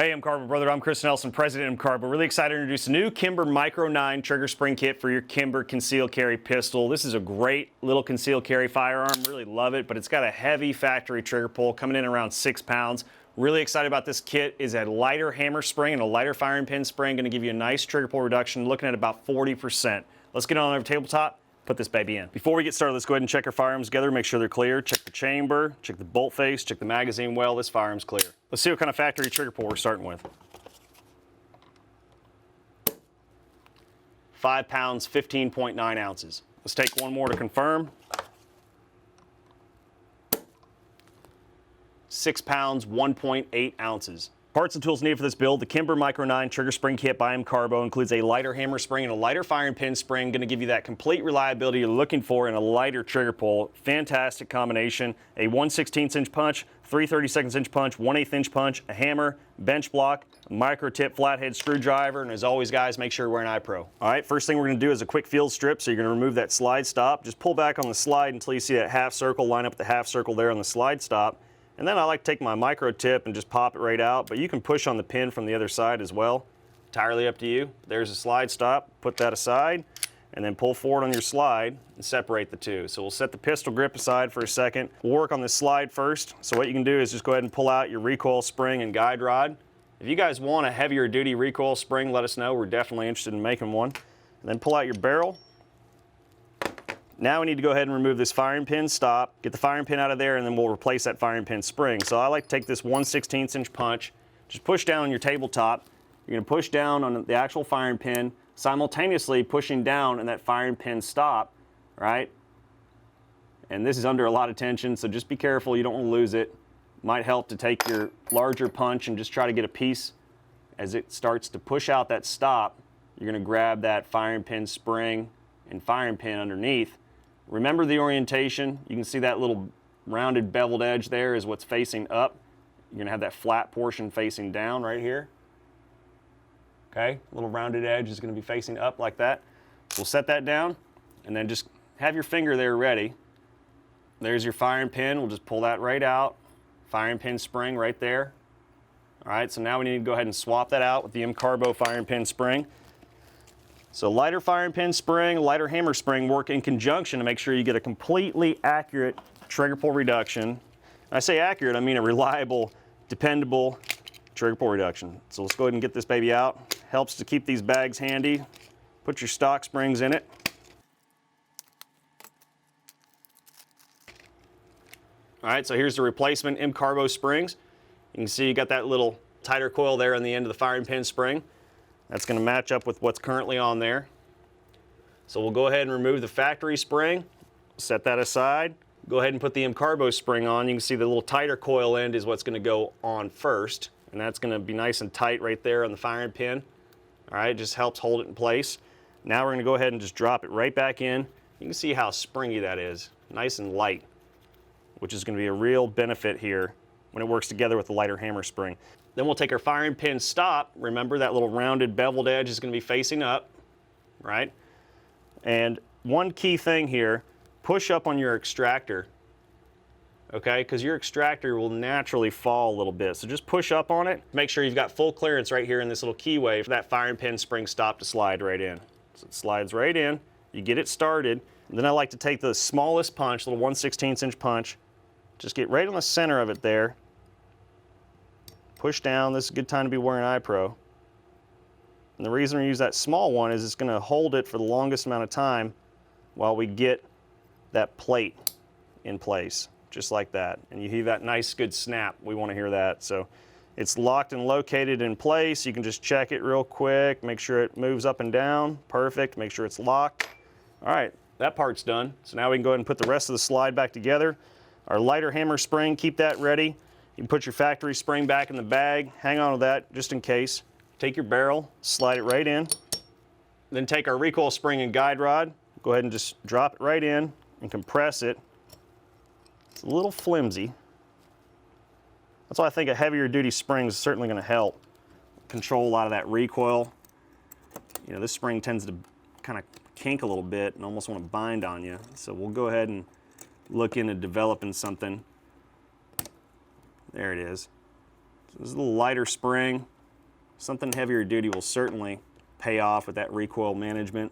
Hey, MCARBO brother, I'm Chris Nelson, President of MCARBO. Really excited to introduce a new Kimber Micro 9 trigger spring kit for your Kimber concealed carry pistol. This is a great little concealed carry firearm, really love it, but it's got a heavy factory trigger pull coming in around 6 pounds. Really excited about this kit. Is a lighter hammer spring and a lighter firing pin spring, going to give you a nice trigger pull reduction, looking at about 40%. Let's get on over tabletop, put this baby in. Before we get started, let's go ahead and check our firearms together, make sure they're clear. Check the chamber, check the bolt face, check the magazine well. This firearm's clear. Let's see what kind of factory trigger pull we're starting with. 5 pounds, 15.9 ounces. Let's take one more to confirm. 6 pounds, 1.8 ounces. Parts and tools needed for this build: the Kimber Micro 9 trigger spring kit by MCARBO includes a lighter hammer spring and a lighter firing pin spring, going to give you that complete reliability you're looking for in a lighter trigger pull. Fantastic combination. A 1/16 inch punch, 3/32 inch punch, 1/8 inch punch, a hammer, bench block, a micro tip flathead screwdriver, and as always guys, make sure you're wearing eye pro. Alright, first thing we're going to do is a quick field strip. So you're going to remove that slide stop. Just pull back on the slide until you see that half circle, line up the half circle there on the slide stop. And then I like to take my micro tip and just pop it right out, but you can push on the pin from the other side as well. Entirely up to you. There's a slide stop, put that aside, and then pull forward on your slide and separate the two. So we'll set the pistol grip aside for a second. We'll work on this slide first. So what you can do is just go ahead and pull out your recoil spring and guide rod. If you guys want a heavier duty recoil spring, let us know. We're definitely interested in making one. And then pull out your barrel. Now we need to go ahead and remove this firing pin stop, get the firing pin out of there, and then we'll replace that firing pin spring. So I like to take this 1/16 inch punch, just push down on your tabletop. You're going to push down on the actual firing pin, simultaneously pushing down on that firing pin stop, right? And this is under a lot of tension, so just be careful, you don't want to lose it. Might help to take your larger punch and just try to get a piece. As it starts to push out that stop, you're going to grab that firing pin spring and firing pin underneath. Remember the orientation. You can see that little rounded beveled edge there is what's facing up. You're going to have that flat portion facing down right here. Okay, little rounded edge is going to be facing up like that. We'll set that down and then just have your finger there ready. There's your firing pin. We'll just pull that right out. Firing pin spring right there. All right, so now we need to go ahead and swap that out with the MCARBO firing pin spring. So lighter firing pin spring, lighter hammer spring work in conjunction to make sure you get a completely accurate trigger pull reduction. When I say accurate, I mean a reliable, dependable trigger pull reduction. So let's go ahead and get this baby out. Helps to keep these bags handy. Put your stock springs in it. All right, so here's the replacement MCARBO springs. You can see you got that little tighter coil there on the end of the firing pin spring. That's going to match up with what's currently on there. So we'll go ahead and remove the factory spring, set that aside. Go ahead and put the MCARBO spring on. You can see the little tighter coil end is what's going to go on first, and that's going to be nice and tight right there on the firing pin. All right, just helps hold it in place. Now we're going to go ahead and just drop it right back in. You can see how springy that is, nice and light, which is going to be a real benefit here when it works together with the lighter hammer spring. Then we'll take our firing pin stop. Remember that little rounded beveled edge is going to be facing up, right? And one key thing here, push up on your extractor, okay? Because your extractor will naturally fall a little bit. So just push up on it. Make sure you've got full clearance right here in this little keyway for that firing pin spring stop to slide right in. So it slides right in. You get it started. And then I like to take the smallest punch, little 1/16 inch punch, just get right on the center of it there. Push down. This is a good time to be wearing eye pro. And the reason we use that small one is it's going to hold it for the longest amount of time while we get that plate in place, just like that. And you hear that nice good snap. We want to hear that. So it's locked and located in place. You can just check it real quick, make sure it moves up and down. Perfect. Make sure it's locked. All right, that part's done. So now we can go ahead and put the rest of the slide back together. Our lighter hammer spring, keep that ready. You can put your factory spring back in the bag, hang on to that just in case. Take your barrel, slide it right in. Then take our recoil spring and guide rod, go ahead and just drop it right in and compress it. It's a little flimsy. That's why I think a heavier duty spring is certainly going to help control a lot of that recoil. You know, this spring tends to kind of kink a little bit and almost want to bind on you. So we'll go ahead and look into developing something. There it is. So this is a little lighter spring. Something heavier duty will certainly pay off with that recoil management.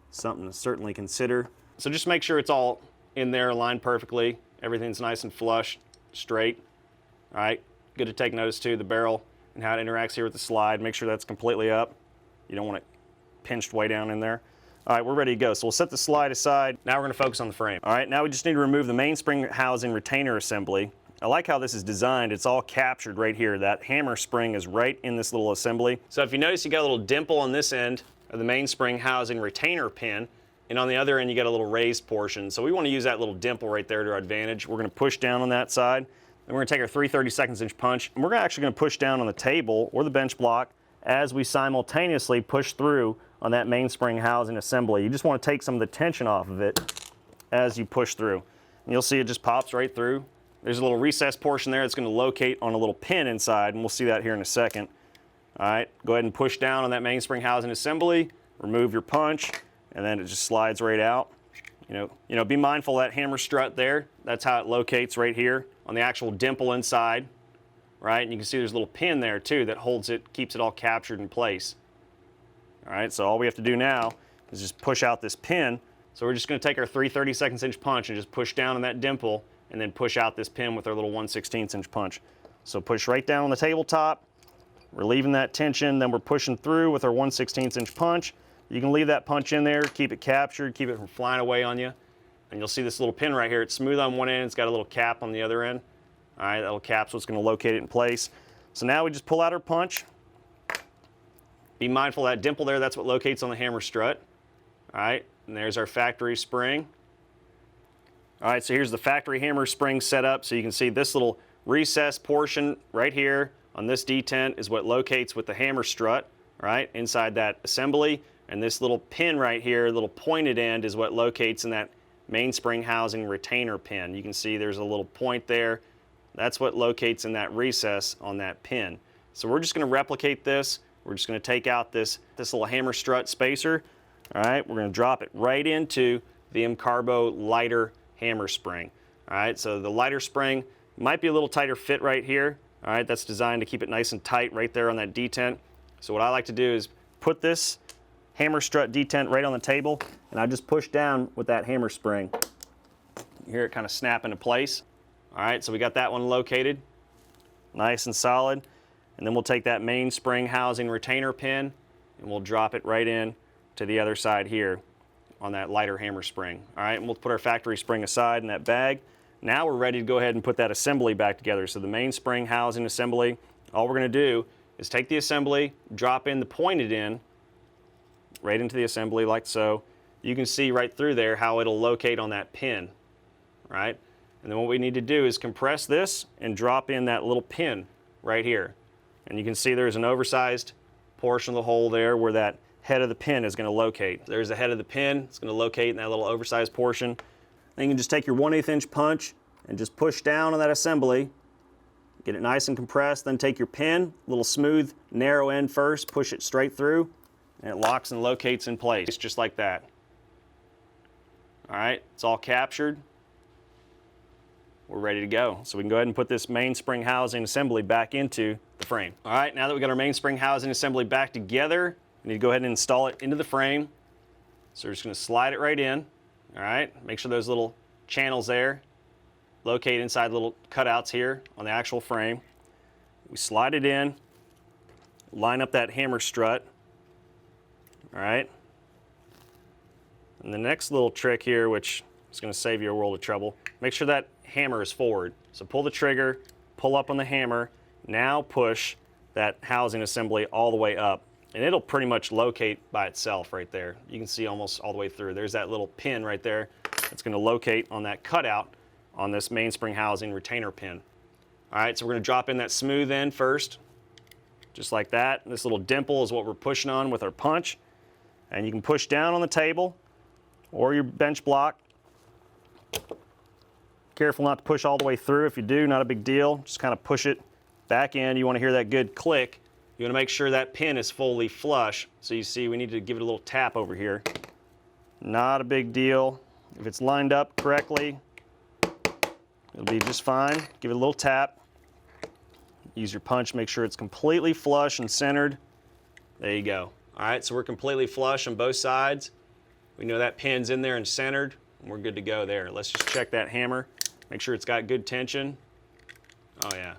Something to certainly consider. So just make sure it's all in there, aligned perfectly. Everything's nice and flush, straight. All right, good to take notice too, the barrel and how it interacts here with the slide. Make sure that's completely up. You don't want it pinched way down in there. All right, we're ready to go. So we'll set the slide aside. Now we're gonna focus on the frame. All right, now we just need to remove the mainspring housing retainer assembly. I like how this is designed. It's all captured right here. That hammer spring is right in this little assembly. So if you notice, you got a little dimple on this end of the mainspring housing retainer pin, and on the other end, you got a little raised portion. So we want to use that little dimple right there to our advantage. We're going to push down on that side. Then we're going to take our 3/32 inch punch, and we're actually going to push down on the table or the bench block as we simultaneously push through on that mainspring housing assembly. You just want to take some of the tension off of it as you push through. And you'll see it just pops right through. There's a little recessed portion there that's going to locate on a little pin inside, and we'll see that here in a second. All right, go ahead and push down on that mainspring housing assembly, remove your punch, and then it just slides right out. You know, be mindful of that hammer strut there. That's how it locates right here on the actual dimple inside, right? And you can see there's a little pin there too that holds it, keeps it all captured in place. All right, so all we have to do now is just push out this pin. So we're just going to take our 3/32 inch punch and just push down on that dimple and then push out this pin with our little 1/16 inch punch. So push right down on the tabletop, relieving that tension, then we're pushing through with our 1/16 inch punch. You can leave that punch in there, keep it captured, keep it from flying away on you. And you'll see this little pin right here. It's smooth on one end, it's got a little cap on the other end. All right, that little cap's what's going to locate it in place. So now we just pull out our punch. Be mindful of that dimple there, that's what locates on the hammer strut. All right, and there's our factory spring. All right, so here's the factory hammer spring set up. So you can see this little recessed portion right here on this detent is what locates with the hammer strut, right, inside that assembly. And this little pin right here, little pointed end, is what locates in that mainspring housing retainer pin. You can see there's a little point there. That's what locates in that recess on that pin. So we're just going to replicate this. We're just going to take out this little hammer strut spacer. All right, we're going to drop it right into the MCARBO lighter hammer spring. All right, so the lighter spring might be a little tighter fit right here. All right, that's designed to keep it nice and tight right there on that detent. So what I like to do is put this hammer strut detent right on the table, and I just push down with that hammer spring. You hear it kind of snap into place. All right, so we got that one located, nice and solid. And then we'll take that mainspring housing retainer pin, and we'll drop it right in to the other side here on that lighter hammer spring. All right, and we'll put our factory spring aside in that bag. Now we're ready to go ahead and put that assembly back together. So the mainspring housing assembly, all we're going to do is take the assembly, drop in the pointed end right into the assembly like so. You can see right through there how it'll locate on that pin, right? And then what we need to do is compress this and drop in that little pin right here. And you can see there's an oversized portion of the hole there where that head of the pin is going to locate. There's the head of the pin. It's going to locate in that little oversized portion. Then you can just take your 1/8 inch punch and just push down on that assembly. Get it nice and compressed. Then take your pin, little smooth, narrow end first, push it straight through, and it locks and locates in place, just like that. All right, it's all captured. We're ready to go. So we can go ahead and put this mainspring housing assembly back into the frame. All right, now that we got our mainspring housing assembly back together, we need to go ahead and install it into the frame. So we're just going to slide it right in. All right, make sure those little channels there locate inside little cutouts here on the actual frame. We slide it in, line up that hammer strut. All right. And the next little trick here, which is going to save you a world of trouble, make sure that hammer is forward. So pull the trigger, pull up on the hammer, now push that housing assembly all the way up. And it'll pretty much locate by itself right there. You can see almost all the way through. There's that little pin right there. It's going to locate on that cutout on this mainspring housing retainer pin. All right, so we're going to drop in that smooth end first, just like that. This little dimple is what we're pushing on with our punch. And you can push down on the table or your bench block. Careful not to push all the way through. If you do, not a big deal. Just kind of push it back in. You want to hear that good click. You want to make sure that pin is fully flush. So you see we need to give it a little tap over here. Not a big deal. If it's lined up correctly, it'll be just fine. Give it a little tap. Use your punch, make sure it's completely flush and centered. There you go. All right, so we're completely flush on both sides. We know that pin's in there and centered, and we're good to go there. Let's just check that hammer. Make sure it's got good tension. Oh yeah,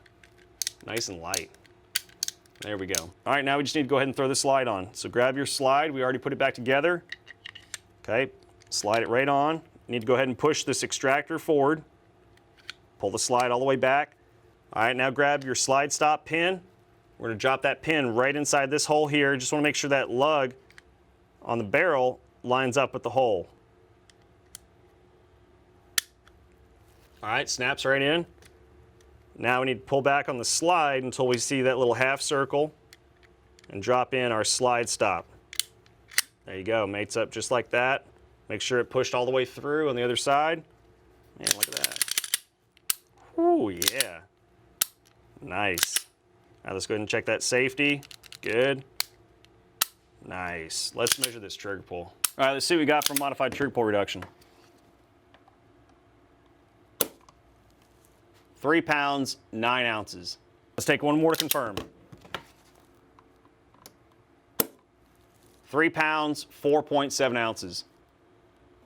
nice and light. There we go. All right, now we just need to go ahead and throw the slide on. So grab your slide, we already put it back together. Okay, slide it right on. You need to go ahead and push this extractor forward. Pull the slide all the way back. All right, now grab your slide stop pin. We're gonna drop that pin right inside this hole here. Just wanna make sure that lug on the barrel lines up with the hole. All right, snaps right in. Now we need to pull back on the slide until we see that little half circle and drop in our slide stop. There you go, mates up just like that. Make sure it pushed all the way through on the other side. Man, look at that. Ooh, yeah. Nice. Now let's go ahead and check that safety. Good. Nice. Let's measure this trigger pull. All right, let's see what we got from modified trigger pull reduction. 3 pounds, 9 ounces. Let's take one more to confirm. 3 pounds, 4.7 ounces.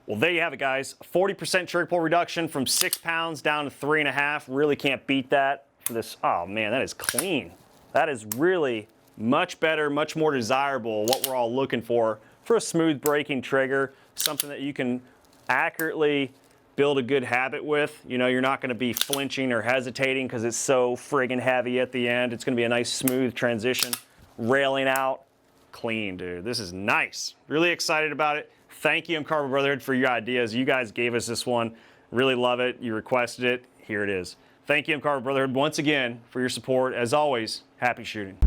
Well, there you have it, guys. 40% trigger pull reduction from 6 pounds down to 3.5. Really can't beat that for this. Oh man, that is clean. That is really much better, much more desirable, what we're all looking for a smooth braking trigger, something that you can accurately build a good habit with. You know, you're not gonna be flinching or hesitating because it's so friggin' heavy at the end. It's gonna be a nice smooth transition. Railing out, clean, dude. This is nice. Really excited about it. Thank you, MCARBO Brotherhood, for your ideas. You guys gave us this one. Really love it. You requested it. Here it is. Thank you, MCARBO Brotherhood, once again for your support. As always, happy shooting.